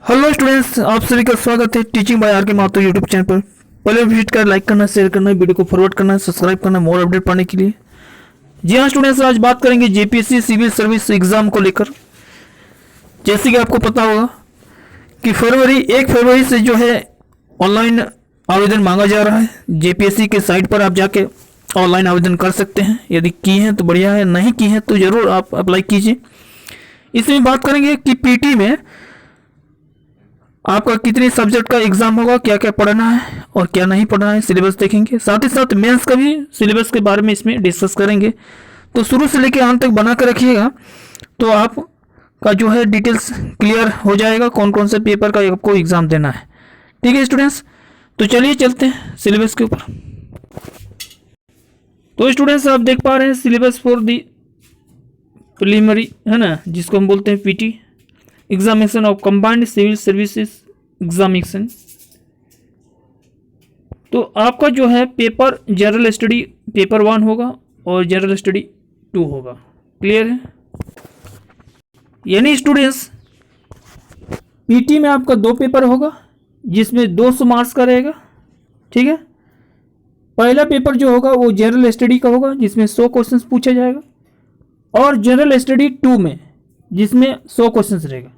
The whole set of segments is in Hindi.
हेलो स्टूडेंट्स, आप सभी का स्वागत है टीचिंग बाय आर के माथुर यूट्यूब चैनल पर। पहले विजिट कर लाइक करना, शेयर करना, वीडियो को फॉरवर्ड करना, सब्सक्राइब करना मोर अपडेट पाने के लिए। जी हाँ स्टूडेंट्स, आज बात करेंगे जेपीएससी सिविल सर्विस एग्जाम को लेकर। जैसे कि आपको पता होगा कि 1 फरवरी से जो है ऑनलाइन आवेदन मांगा जा रहा है। जेपीएससी के साइट पर आप जाके ऑनलाइन आवेदन कर सकते हैं। यदि की हैं तो बढ़िया है, नहीं की हैं तो ज़रूर आप अप्लाई कीजिए। इसमें बात करेंगे कि पीटी में आपका कितने सब्जेक्ट का एग्जाम होगा, क्या क्या पढ़ना है और क्या नहीं पढ़ना है, सिलेबस देखेंगे। साथ ही साथ मेंस का भी सिलेबस के बारे में इसमें डिस्कस करेंगे। तो शुरू से लेकर अंत तक बना कर रखिएगा, तो आपका जो है डिटेल्स क्लियर हो जाएगा कौन कौन से पेपर का आपको एग्ज़ाम देना है। ठीक है स्टूडेंट्स, तो चलिए चलते हैं सिलेबस के ऊपर। तो स्टूडेंट्स, आप देख पा रहे हैं सिलेबस फॉर दी प्रीलिमिनरी, है ना, जिसको हम बोलते हैं PT, examination of combined civil services examination. तो आपका जो है पेपर जनरल स्टडी पेपर 1 होगा और जनरल स्टडी 2 होगा। क्लियर है? यानी स्टूडेंट्स, पीटी में आपका 2 पेपर होगा जिसमें 200 मार्क्स का रहेगा। ठीक है, पहला पेपर जो होगा वो जनरल स्टडी का होगा जिसमें 100 क्वेश्चंस पूछा जाएगा, और जनरल स्टडी 2 में जिसमें 100 क्वेश्चंस रहेगा।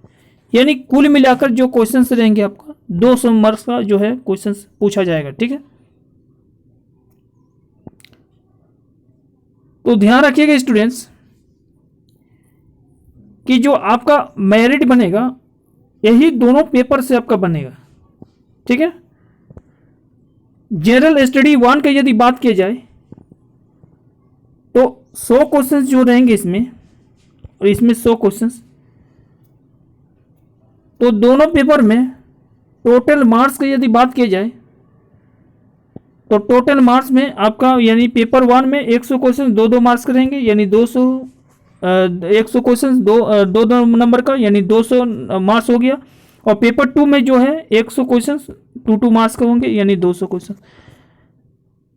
यानी कुल मिलाकर जो क्वेश्चंस रहेंगे आपका 200 मार्क्स का जो है क्वेश्चंस पूछा जाएगा। ठीक है, तो ध्यान रखिएगा स्टूडेंट्स कि जो आपका मेरिट बनेगा यही दोनों पेपर से आपका बनेगा। ठीक है, जनरल स्टडी 1 की यदि बात की जाए तो 100 क्वेश्चंस जो रहेंगे इसमें, और इसमें 100 क्वेश्चंस, तो दोनों पेपर में टोटल मार्क्स की यदि बात की जाए तो टोटल मार्क्स में आपका यानी पेपर 1 में 100 क्वेश्चन 2-2 मार्क्स के रहेंगे, यानी 100 क्वेश्चन दो नंबर का, यानी 200 मार्क्स हो गया। और पेपर 2 में जो है 100 क्वेश्चन 2-2 मार्क्स के होंगे, यानी 200 क्वेश्चन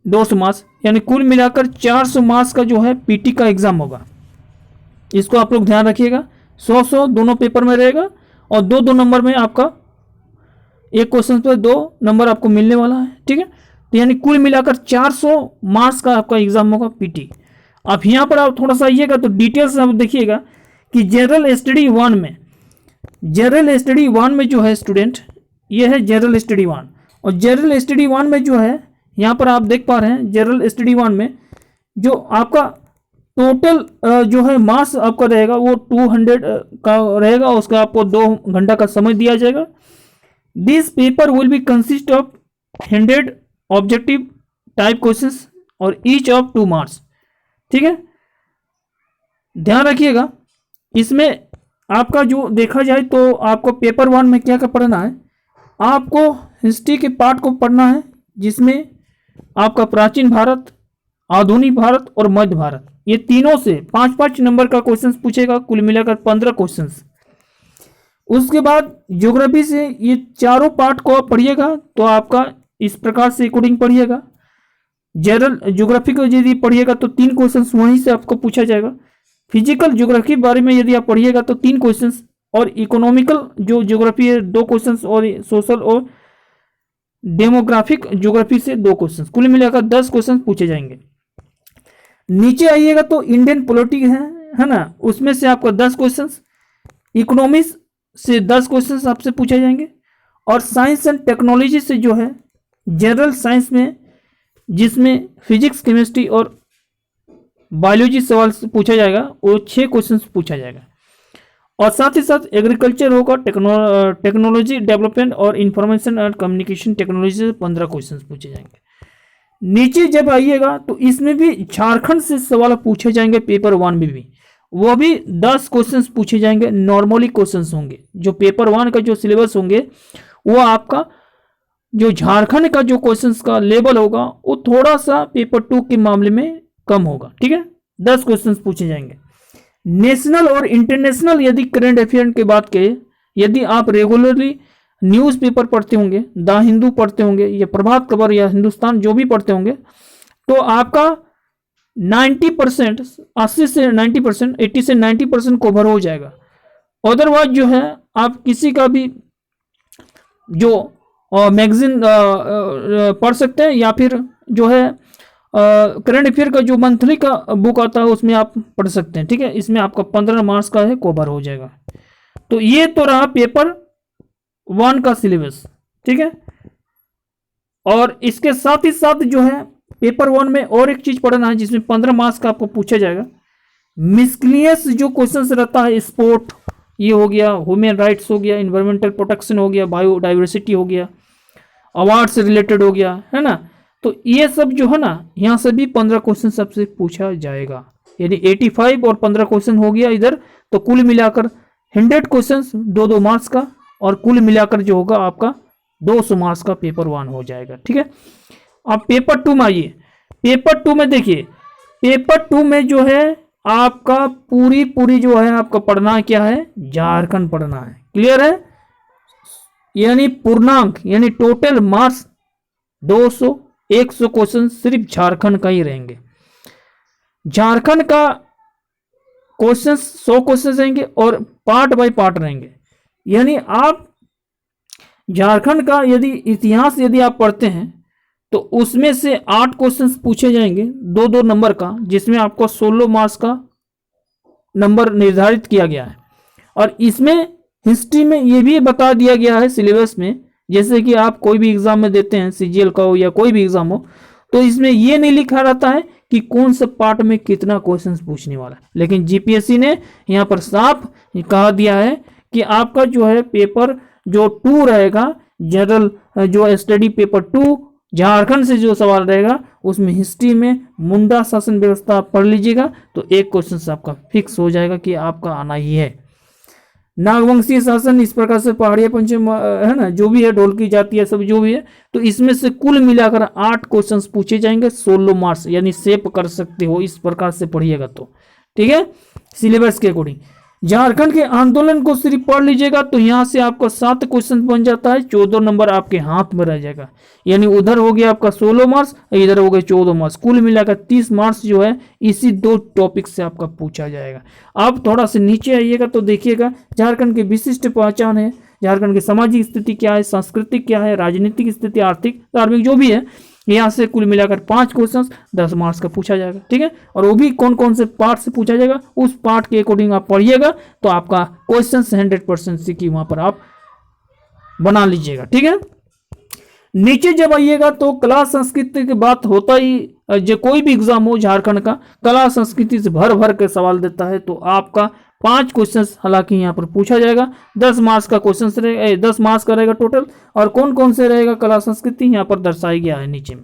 200 मार्क्स, यानी कुल मिलाकर 400 मार्क्स का जो है पीटी का एग्जाम होगा। इसको आप लोग ध्यान रखिएगा। 100 दोनों पेपर में रहेगा और 2-2 नंबर में आपका एक क्वेश्चन पर 2 नंबर आपको मिलने वाला है। ठीक है, तो यानी कुल मिलाकर 400 मार्क्स का आपका एग्जाम होगा पीटी। अब यहाँ पर आप थोड़ा सा आइएगा तो डिटेल्स आप देखिएगा कि जनरल स्टडी 1 में, जनरल स्टडी 1 में जो है स्टूडेंट, ये है जनरल स्टडी 1, और जनरल स्टडी 1 में जो है यहाँ पर आप देख पा रहे हैं जनरल स्टडी 1 में जो आपका टोटल जो है मार्क्स आपका रहेगा वो 200 का रहेगा। उसका आपको 2 घंटा का समय दिया जाएगा। This paper will be consist of 100 objective type questions और ईच ऑफ 2 मार्क्स। ठीक है, ध्यान रखिएगा। इसमें आपका जो देखा जाए तो आपको पेपर 1 में क्या क्या पढ़ना है, आपको हिस्ट्री के पार्ट को पढ़ना है जिसमें आपका प्राचीन भारत, आधुनिक भारत और मध्य भारत, ये तीनों से 5-5 नंबर का क्वेश्चंस पूछेगा, कुल मिलाकर 15 क्वेश्चंस। उसके बाद ज्योग्राफी से ये चारों पार्ट को आप पढ़िएगा, तो आपका इस प्रकार से अकॉर्डिंग पढ़िएगा। जनरल ज्योग्राफी को यदि पढ़िएगा तो 3 क्वेश्चंस वहीं से आपको पूछा जाएगा। फिजिकल ज्योग्राफी के बारे में यदि आप पढ़िएगा तो 3 क्वेश्चंस, और इकोनॉमिकल जो ज्योग्राफी है 2 क्वेश्चंस, और सोशल और डेमोग्राफिक ज्योग्राफी से 2 क्वेश्चंस, कुल मिलाकर 10 क्वेश्चन पूछे जाएंगे। नीचे आइएगा तो इंडियन पॉलिटिक्स है ना, उसमें से आपका 10 क्वेश्चंस, इकोनॉमिक्स से 10 क्वेश्चंस आपसे पूछे जाएंगे, और साइंस एंड टेक्नोलॉजी से जो है जनरल साइंस में जिसमें फिजिक्स, केमिस्ट्री और बायोलॉजी सवाल पूछा जाएगा, वो 6 क्वेश्चंस पूछा जाएगा। और साथ ही साथ एग्रीकल्चर होगा, टेक्नोलॉजी डेवलपमेंट और इंफॉर्मेशन एंड कम्युनिकेशन टेक्नोलॉजी से 15 क्वेश्चंस पूछे जाएंगे। नीचे जब आइएगा तो इसमें भी झारखंड से सवाल पूछे जाएंगे पेपर 1 में भी, वो भी 10 क्वेश्चंस पूछे जाएंगे। नॉर्मली क्वेश्चंस होंगे, जो पेपर 1 का जो सिलेबस होंगे वो आपका जो झारखंड का जो क्वेश्चंस का लेवल होगा वो थोड़ा सा पेपर 2 के मामले में कम होगा। ठीक है, 10 क्वेश्चंस पूछे जाएंगे। नेशनल और इंटरनेशनल यदि करंट अफेयर की बात करें, यदि आप रेगुलरली न्यूज़पेपर पढ़ते होंगे, द हिंदू पढ़ते होंगे या प्रभात खबर या हिंदुस्तान जो भी पढ़ते होंगे, तो आपका 90%, 80 से 90%, 80 से 90% कवर हो जाएगा। अदरवाइज जो है आप किसी का भी जो मैगजीन पढ़ सकते हैं, या फिर जो है करंट अफेयर का जो मंथली का बुक आता है उसमें आप पढ़ सकते हैं। ठीक है, इसमें आपका 15 मार्क्स का है कवर हो जाएगा। तो ये तो रहा पेपर 1 का सिलेबस। ठीक है, और इसके साथ ही साथ जो है पेपर 1 में और एक चीज पढ़ना है जिसमें 15 मार्क्स का आपको पूछा जाएगा। मिसक्लियस जो क्वेश्चंस रहता है, स्पोर्ट ये हो गया, ह्यूमन राइट्स हो गया, इन्वायरमेंटल प्रोटेक्शन हो गया, बायोडाइवर्सिटी हो गया, अवार्ड से रिलेटेड हो गया, है ना। तो ये सब जो है ना, यहाँ से भी 15 क्वेश्चन सबसे पूछा जाएगा, यानी 85 और 15 क्वेश्चन हो गया इधर। तो कुल मिलाकर 100 क्वेश्चन 2-2 मार्क्स का, और कुल मिलाकर जो होगा आपका 200 मार्क्स का पेपर 1 हो जाएगा। ठीक है, अब पेपर 2 में आइए। पेपर 2 में देखिए, पेपर 2 में जो है आपका पूरी जो है आपका पढ़ना है, क्या है, झारखंड पढ़ना है। क्लियर है, यानी पूर्णांक यानी टोटल मार्क्स 200, 100 क्वेश्चन सिर्फ झारखंड का ही रहेंगे। झारखंड का क्वेश्चन 100 क्वेश्चन रहेंगे और पार्ट बाय पार्ट रहेंगे। यानी आप झारखंड का यदि इतिहास यदि आप पढ़ते हैं तो उसमें से 8 क्वेश्चंस पूछे जाएंगे 2-2 नंबर का, जिसमें आपको 16 मार्क्स का नंबर निर्धारित किया गया है। और इसमें हिस्ट्री में ये भी बता दिया गया है सिलेबस में, जैसे कि आप कोई भी एग्जाम में देते हैं, सीजीएल का हो या कोई भी एग्जाम हो, तो इसमें ये नहीं लिखा रहता है कि कौन से पार्ट में कितना क्वेश्चन पूछने वाला है। लेकिन जीपीएससी ने यहाँ पर साफ कहा दिया है कि आपका जो है पेपर जो 2 रहेगा, जनरल जो स्टडी पेपर 2 झारखंड से जो सवाल रहेगा, उसमें हिस्ट्री में मुंडा शासन व्यवस्था आप पढ़ लीजिएगा तो एक क्वेश्चन आपका फिक्स हो जाएगा कि आपका आना ही है। नागवंशीय शासन, इस प्रकार से पहाड़िया पंचम, है ना, जो भी है, ढोल की जाति है, सब जो भी है, तो इसमें से कुल मिलाकर 8 क्वेश्चंस पूछे जाएंगे, 16 मार्क्स, यानी सेव कर सकते हो इस प्रकार से पढ़िएगा तो। ठीक है, सिलेबस के अकॉर्डिंग। झारखंड के आंदोलन को सिर्फ पढ़ लीजिएगा तो यहाँ से आपका 7 क्वेश्चन बन जाता है, 14 नंबर आपके हाथ में रह जाएगा। यानी उधर हो गया आपका 16 मार्क्स, इधर हो गए 14 मार्क्स, कुल मिलाकर 30 मार्क्स जो है इसी 2 टॉपिक से आपका पूछा जाएगा। आप थोड़ा सा नीचे आइएगा तो देखिएगा झारखंड की विशिष्ट पहचान है, झारखंड की सामाजिक स्थिति क्या है, सांस्कृतिक क्या है, राजनीतिक स्थिति, आर्थिक, धार्मिक, जो भी है, यहाँ से कुल मिलाकर 5 क्वेश्चन 10 मार्क्स का पूछा जाएगा। ठीक है, और वो भी कौन कौन से पार्ट से पूछा जाएगा, उस पार्ट के अकॉर्डिंग आप पढ़िएगा तो आपका क्वेश्चन 100% सीखी वहां पर आप बना लीजिएगा। ठीक है, नीचे जब आइएगा तो कला संस्कृति की बात होता ही, जो कोई भी एग्जाम हो झारखंड का कला संस्कृति से भर भर के सवाल देता है। तो आपका 5 क्वेश्चन हालांकि यहाँ पर पूछा जाएगा, 10 मार्क्स का क्वेश्चन रहेगा, 10 मार्क्स का रहेगा टोटल। और कौन कौन से रहेगा कला संस्कृति यहाँ पर दर्शाया गया है नीचे में।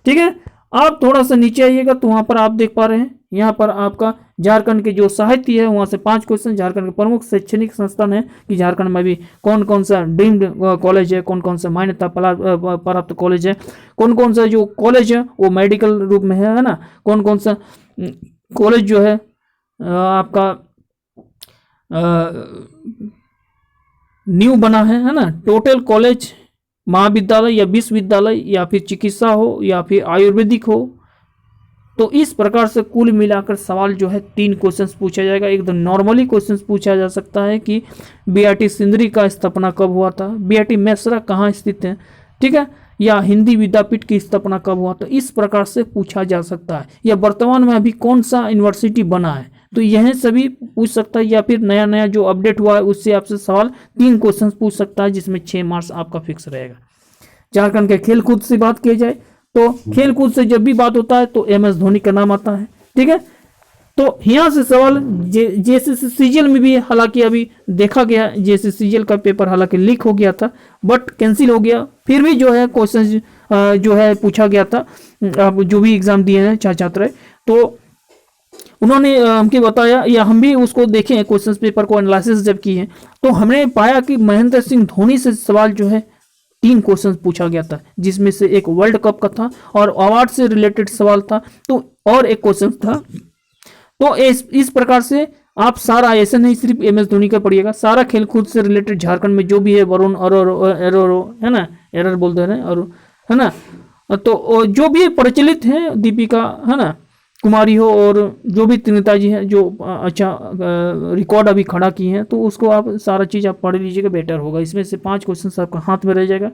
ठीक है, आप थोड़ा सा नीचे आइएगा तो वहाँ पर आप देख पा रहे हैं, यहाँ पर आपका झारखंड के जो साहित्य है वहाँ से 5 क्वेश्चन, झारखंड के प्रमुख शैक्षणिक संस्थान है कि झारखंड में भी कौन कौन सा डीम्ड कॉलेज है, कौन कौन सा मान्यता प्राप्त कॉलेज है, कौन कौन सा जो कॉलेज है वो मेडिकल रूप में है ना, कौन कौन सा कॉलेज जो है आपका न्यू बना है ना। टोटल कॉलेज, महाविद्यालय या विश्वविद्यालय या फिर चिकित्सा हो या फिर आयुर्वेदिक हो, तो इस प्रकार से कुल मिलाकर सवाल जो है 3 क्वेश्चंस पूछा जाएगा। एकदम नॉर्मली क्वेश्चंस पूछा जा सकता है कि बीआरटी सिंदरी का स्थापना कब हुआ था, बीआरटी मेसरा कहाँ स्थित है, ठीक है, या हिंदी विद्यापीठ की स्थापना कब हुआ था, इस प्रकार से पूछा जा सकता है। या वर्तमान में अभी कौन सा यूनिवर्सिटी बना है, तो यह सभी पूछ सकता है। या फिर नया नया जो अपडेट हुआ है उससे आपसे सवाल 3 क्वेश्चन पूछ सकता है, जिसमें 6 मार्क्स आपका फिक्स रहेगा। झारखंड के खेल कूद से बात की जाए तो खेल कूद से जब भी बात होता है तो MS धोनी का नाम आता है। ठीक है, तो यहाँ से सवाल जैसे सीजीएल में भी हालांकि अभी देखा गया, जैसे सीजीएल का पेपर हालांकि लीक हो गया था बट कैंसिल हो गया, फिर भी जो है क्वेश्चन जो है पूछा गया था। आप जो भी एग्जाम दिए हैं छात्र, तो उन्होंने हमको बताया या हम भी उसको देखे क्वेश्चन पेपर को एनालिसिस जब किए तो हमने पाया कि महेंद्र सिंह धोनी से सवाल जो है 3 क्वेश्चन पूछा गया था, जिसमें से एक वर्ल्ड कप का था और अवार्ड से रिलेटेड सवाल था, तो और एक क्वेश्चन था। तो इस प्रकार से आप सारा, ऐसे नहीं सिर्फ MS धोनी का पढ़िएगा, सारा खेल कूद से रिलेटेड झारखंड में जो भी है, वरुण एरोरो है ना, एरर बोलते हैं और है ना, तो जो भी प्रचलित है, दीपिका है ना, कुमारी हो और जो भी त्रिनेता जी हैं जो अच्छा रिकॉर्ड अभी खड़ा किए हैं, तो उसको आप सारा चीज़ आप पढ़ लीजिएगा, बेटर होगा। इसमें से 5 क्वेश्चन आपका हाथ में रह जाएगा।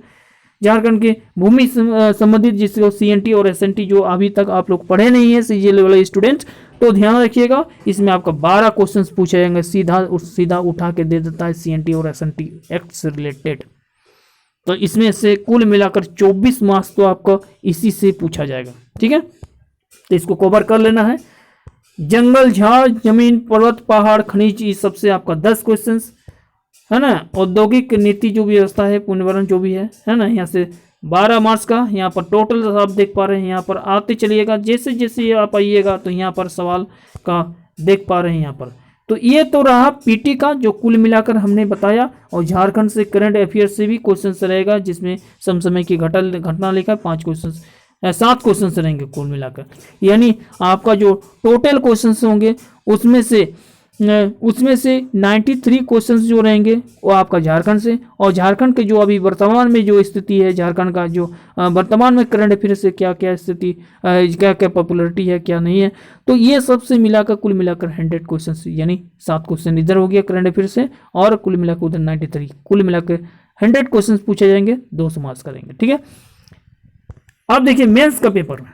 झारखंड के भूमि संबंधित जिसको CNT और SNT जो अभी तक आप लोग पढ़े नहीं है CGL वाले स्टूडेंट्स, तो ध्यान रखिएगा, इसमें आपका 12 क्वेश्चन पूछे जाएंगे, सीधा उठा के दे देता है CNT और SNT एक्ट से रिलेटेड। तो इसमें से कुल मिलाकर 24 मार्क्स तो आपको इसी से पूछा जाएगा, ठीक है। तो इसको कवर कर लेना है। जंगल, झाड़, जमीन, पर्वत, पहाड़, खनिज, इस सबसे आपका 10 क्वेश्चन है ना। औद्योगिक नीति जो व्यवस्था है, पर्यावरण जो भी है ना, यहाँ से 12 मार्क्स का यहाँ पर टोटल आप देख पा रहे हैं। यहाँ पर आते चलिएगा, जैसे जैसे आप आइएगा तो यहाँ पर सवाल का देख पा रहे हैं यहाँ पर। तो ये तो रहा PT का जो कुल मिलाकर हमने बताया, और झारखंड से करंट अफेयर से भी क्वेश्चन रहेगा, जिसमें समसामयिक की घटना लेकर 5 क्वेश्चन 7 क्वेश्चन रहेंगे कुल मिलाकर। यानी आपका जो टोटल क्वेश्चन होंगे उसमें से 93 क्वेश्चंस जो रहेंगे वो आपका झारखंड से, और झारखंड के जो अभी वर्तमान में जो स्थिति है, झारखंड का जो वर्तमान में करंट अफेयर से क्या क्या स्थिति, क्या क्या पॉपुलरिटी है, क्या नहीं है, तो ये सबसे मिलाकर कुल मिलाकर 100 क्वेश्चंस, यानी 7 क्वेश्चन इधर हो गया करंट अफेयर से, और कुल मिलाकर उधर 93, कुल मिलाकर 100 क्वेश्चन पूछे जाएंगे, 200 मार्क्स करेंगे, ठीक है। अब देखिए मेंस का पेपर में,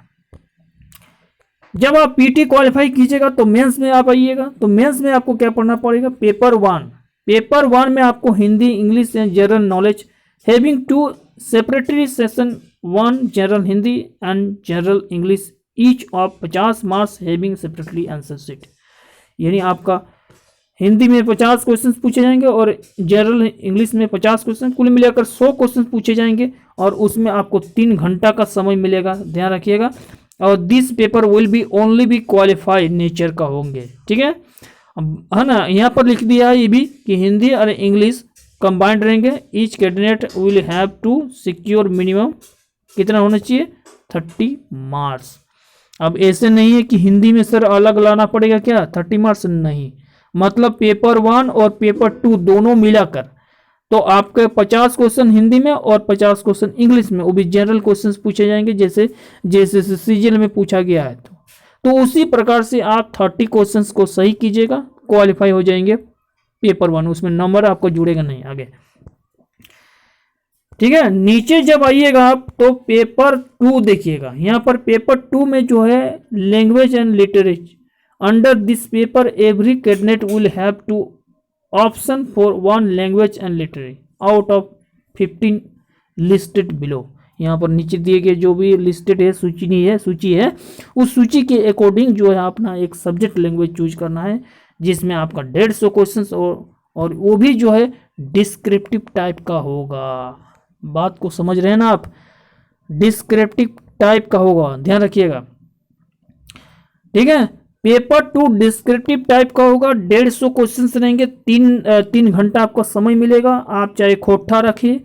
जब आप PT क्वालिफाई कीजिएगा तो मेंस में आप आइएगा, तो मेंस में आपको क्या पढ़ना पड़ेगा, पेपर 1 में आपको Hindi, English and general knowledge having 2 separatory session, 1 general Hindi and general English, each of 50 marks having separately answer sheet. यानी आपका हिंदी में 50 क्वेश्चन पूछे जाएंगे और जनरल इंग्लिश में 50 क्वेश्चन, कुल मिलाकर 100 क्वेश्चन पूछे जाएंगे, और उसमें आपको 3 घंटा का समय मिलेगा, ध्यान रखिएगा। और this paper will be only B qualified nature का होंगे, ठीक है ना। यहाँ पर लिख दिया है ये भी कि हिंदी और इंग्लिश कंबाइंड रहेंगे। Each candidate will have to secure minimum कितना होना चाहिए, 30 मार्क्स। अब ऐसे नहीं है कि हिंदी में सर अलग लाना पड़ेगा क्या, 30 मार्क्स नहीं, मतलब पेपर 1 और पेपर 2 दोनों मिलाकर तो आपके 50 क्वेश्चन हिंदी में और 50 क्वेश्चन इंग्लिश में, वो भी जनरल क्वेश्चन पूछे जाएंगे, जैसे जैसे CGL में पूछा गया है। तो उसी प्रकार से आप 30 क्वेश्चंस को सही कीजिएगा, क्वालिफाई हो जाएंगे पेपर 1, उसमें नंबर आपको जुड़ेगा नहीं आगे, ठीक है। नीचे जब आइएगा आप तो पेपर 2 देखिएगा, यहाँ पर पेपर 2 में जो है language and literature, under this paper every candidate will have to option for 1 language and literary out of 15 listed below. यहाँ पर नीचे दिए गए जो भी लिस्टेड है, सूची है, उस सूची के अकॉर्डिंग जो है अपना एक सब्जेक्ट लैंग्वेज चूज करना है, जिसमें आपका 150 क्वेश्चंस और वो भी जो है डिस्क्रिप्टिव टाइप का होगा। बात को समझ रहे हैं ना आप, डिस्क्रिप्टिव टाइप का होगा, ध्यान रखिएगा, ठीक है। पेपर 2 डिस्क्रिप्टिव टाइप का होगा, 150 क्वेश्चंस रहेंगे, 3 घंटा आपका समय मिलेगा। आप चाहे खोटा रखिए,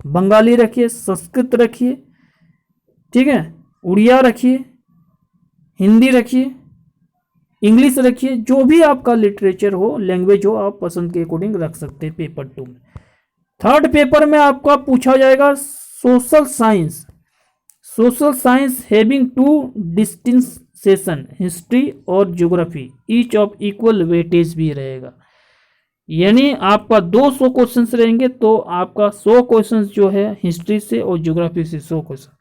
बंगाली रखिए, संस्कृत रखिए, ठीक है, उड़िया रखिए, हिंदी रखिए, इंग्लिश रखिए, जो भी आपका लिटरेचर हो, लैंग्वेज हो, आप पसंद के अकॉर्डिंग रख सकते हैं पेपर 2 में। थर्ड पेपर में आपका पूछा जाएगा social science having 2 distinct session, history और geography, each of equal weightage भी रहेगा। यानी आपका 200 क्वेश्चंस रहेंगे, तो आपका 100 क्वेश्चंस जो है हिस्ट्री से और ज्योग्राफी से 100 क्वेश्चन,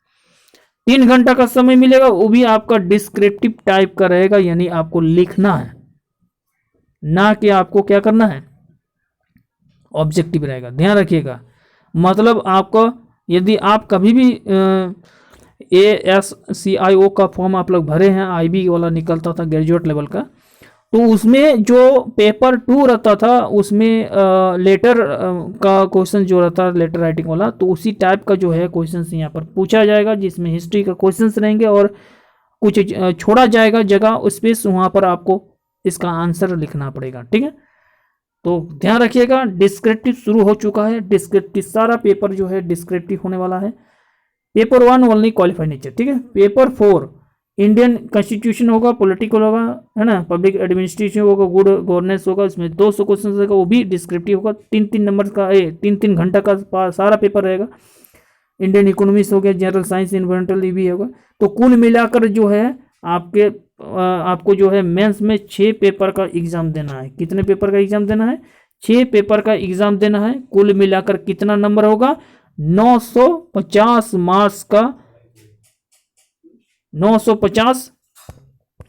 3 घंटा का समय मिलेगा, वो भी आपका डिस्क्रिप्टिव टाइप का रहेगा, यानी आपको लिखना है, ना कि आपको क्या करना है, ऑब्जेक्टिव रहेगा, ध्यान रखिएगा। मतलब आपको यदि आप कभी भी ASCIO का फॉर्म आप लोग भरे हैं, IB वाला निकलता था ग्रेजुएट लेवल का, तो उसमें जो पेपर 2 रहता था उसमें लेटर का क्वेश्चन जो रहता है, लेटर राइटिंग वाला, तो उसी टाइप का जो है क्वेश्चन यहाँ पर पूछा जाएगा, जिसमें हिस्ट्री का क्वेश्चन रहेंगे और कुछ छोड़ा जाएगा जगह स्पेस, वहाँ पर आपको इसका आंसर लिखना पड़ेगा, ठीक है। तो ध्यान रखिएगा, डिस्क्रिप्टिव शुरू हो चुका है, डिस्क्रिप्टिव सारा पेपर जो है डिस्क्रिप्टिव होने वाला है। पेपर 1 ओनली क्वालिफाई नेचर, ठीक है। पेपर 4 इंडियन कॉन्स्टिट्यूशन होगा, पॉलिटिकल होगा, है ना, पब्लिक एडमिनिस्ट्रेशन होगा, गुड गवर्नेंस होगा, इसमें 200 क्वेश्चन रहेगा, वो भी डिस्क्रिप्टिव होगा, 3-3 नंबर का 3-3 घंटा का सारा पेपर रहेगा। इंडियन इकोनॉमिक्स हो गया, जनरल साइंस, इन्वायरमेंटल भी होगा, तो कुल मिलाकर जो है आपको जो है मेंस में 6 पेपर का एग्ज़ाम देना है। कितने पेपर का एग्ज़ाम देना है? 6 पेपर का एग्ज़ाम देना है। कुल मिलाकर कितना नंबर होगा? 950 मार्क्स का, 950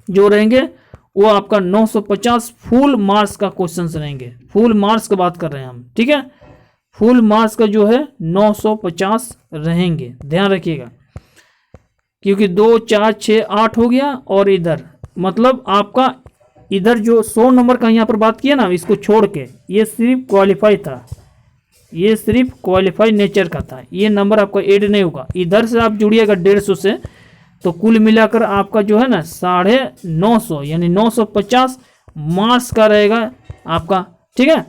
जो रहेंगे वो आपका 950 फुल मार्क्स का क्वेश्चंस रहेंगे। फुल मार्क्स की बात कर रहे हैं हम, ठीक है। फुल मार्क्स का जो है 950 रहेंगे, ध्यान रखिएगा। क्योंकि 2 4 6 8 हो गया, और इधर मतलब आपका इधर जो 100 नंबर का यहाँ पर बात किया ना, इसको छोड़ के ये सिर्फ क्वालिफाई था, ये सिर्फ क्वालिफाई नेचर का था, ये नंबर आपका ऐड नहीं होगा। इधर से आप जुड़िएगा 150 से, तो कुल मिलाकर आपका जो है ना 950 यानी 950 मार्क्स का रहेगा आपका, ठीक है।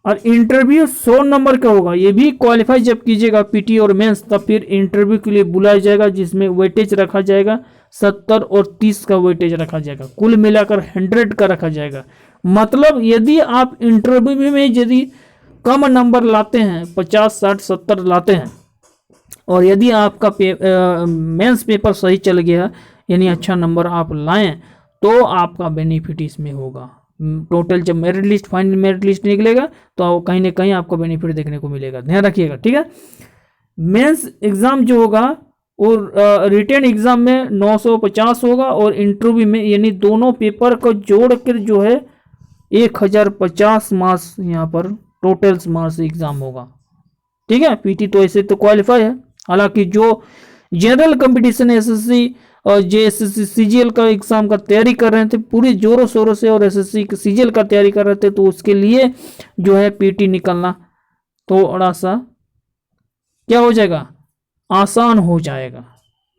और इंटरव्यू 100 नंबर का होगा, ये भी क्वालिफाई जब कीजिएगा पीटी और मेंस, तब फिर इंटरव्यू के लिए बुलाया जाएगा, जिसमें वेटेज रखा जाएगा 70 और 30 का वेटेज रखा जाएगा, कुल मिलाकर 100 का रखा जाएगा। मतलब यदि आप इंटरव्यू में यदि कम नंबर लाते हैं, 50 60 70 लाते हैं, और यदि आपका मेंस पेपर सही चल गया यानी अच्छा नंबर आप लाएं, तो आपका बेनिफिट इसमें होगा। टोटल जब merit list, final merit list निकलेगा, तो कहीं ना कहीं आपको बेनिफिट देखने को मिलेगा, ध्यान रखिएगा, ठीक है। मेंस एग्जाम जो होगा और रिटन एग्जाम में 950 होगा, और इंटरव्यू में यानी दोनों पेपर को जोड़ कर जो है 1050 मार्क्स यहाँ पर टोटल मार्क्स एग्जाम होगा, ठीक है। पीटी तो ऐसे तो क्वालिफाई है। हालांकि जो जनरल कंपटीशन एसएससी और जेएसएससी सीजीएल का एग्जाम का तैयारी कर रहे थे पूरी जोरों शोरों से, और एसएससी सीजीएल का तैयारी कर रहे थे, तो उसके लिए जो है पीटी निकलना थोड़ा सा क्या हो जाएगा, आसान हो जाएगा,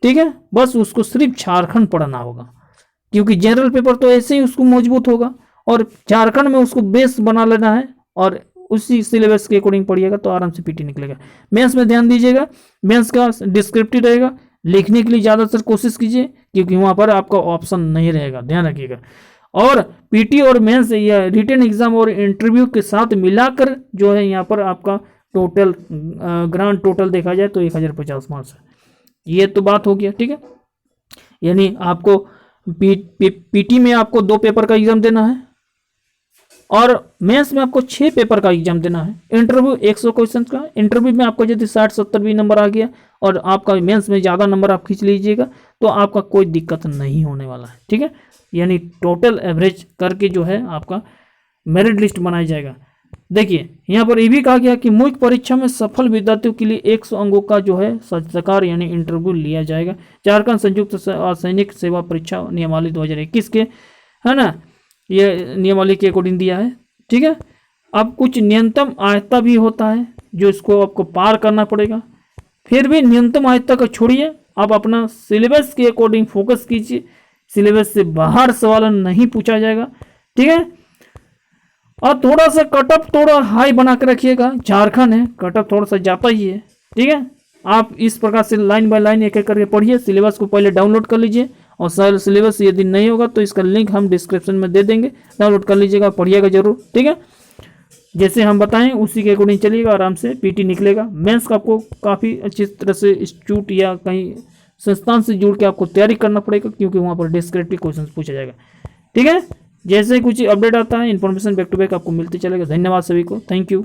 ठीक है। बस उसको सिर्फ झारखंड पढ़ना होगा, क्योंकि जनरल पेपर तो ऐसे ही उसको मजबूत होगा, और झारखंड में उसको बेस बना लेना है, और उसी सिलेबस के अकॉर्डिंग पढ़िएगा तो आराम से पीटी निकलेगा। मेंस में ध्यान दीजिएगा, मेंस का डिस्क्रिप्टिव रहेगा, लिखने के लिए ज़्यादातर कोशिश कीजिए, क्योंकि वहाँ पर आपका ऑप्शन नहीं रहेगा, ध्यान रखिएगा। और पीटी और मेंस या रिटन एग्जाम और इंटरव्यू के साथ मिलाकर जो है यहाँ पर आपका टोटल ग्रांड टोटल देखा जाए तो 1050 मार्क्स है। ये तो बात हो गया, ठीक है। यानी आपको पीटी में आपको 2 पेपर का एग्जाम देना है, और मेंस में आपको 6 पेपर का एग्जाम देना है। इंटरव्यू 100 क्वेश्चन का, इंटरव्यू में आपको यदि 60 70 भी नंबर आ गया और आपका मेंस में ज़्यादा नंबर आप खींच लीजिएगा, तो आपका कोई दिक्कत नहीं होने वाला है, ठीक है। यानी टोटल एवरेज करके जो है आपका मेरिट लिस्ट बनाया जाएगा। देखिए यहाँ पर ये भी कहा गया कि मुख्य परीक्षा में सफल विद्यार्थियों के लिए 100 अंकों का जो है साक्षात्कार यानी इंटरव्यू लिया जाएगा। झारखंड संयुक्त सैनिक सेवा परीक्षा नियमावली 2021 के, है ना, ये नियमावली के अकॉर्डिंग दिया है, ठीक है। अब कुछ न्यूनतम आयता भी होता है जो इसको आपको पार करना पड़ेगा। फिर भी न्यूनतम आयता को छोड़िए, आप अपना सिलेबस के अकॉर्डिंग फोकस कीजिए, सिलेबस से बाहर सवाल नहीं पूछा जाएगा, ठीक है। और थोड़ा सा कटअप थोड़ा हाई बना के रखिएगा, झारखंड है कटअप थोड़ा सा जाता ही है, ठीक है। आप इस प्रकार से लाइन बाय लाइन एक एक करके पढ़िए, सिलेबस को पहले डाउनलोड कर लीजिए, और सिलेबस यदि नहीं होगा तो इसका लिंक हम डिस्क्रिप्शन में दे देंगे, डाउनलोड कर लीजिएगा, पढ़िएगा जरूर, ठीक है। जैसे हम बताएं उसी के अकॉर्डिंग चलिएगा, आराम से पीटी निकलेगा। मेंस का आपको काफ़ी अच्छी तरह से इंस्टीट्यूट या कहीं संस्थान से जुड़ के आपको तैयारी करना पड़ेगा, क्योंकि वहाँ पर डिस्क्रिप्टिव क्वेश्चन पूछा जाएगा, ठीक है। जैसे कुछ अपडेट आता है इन्फॉर्मेशन बैक टू बैक आपको मिलती चलेगा। धन्यवाद सभी को, थैंक यू।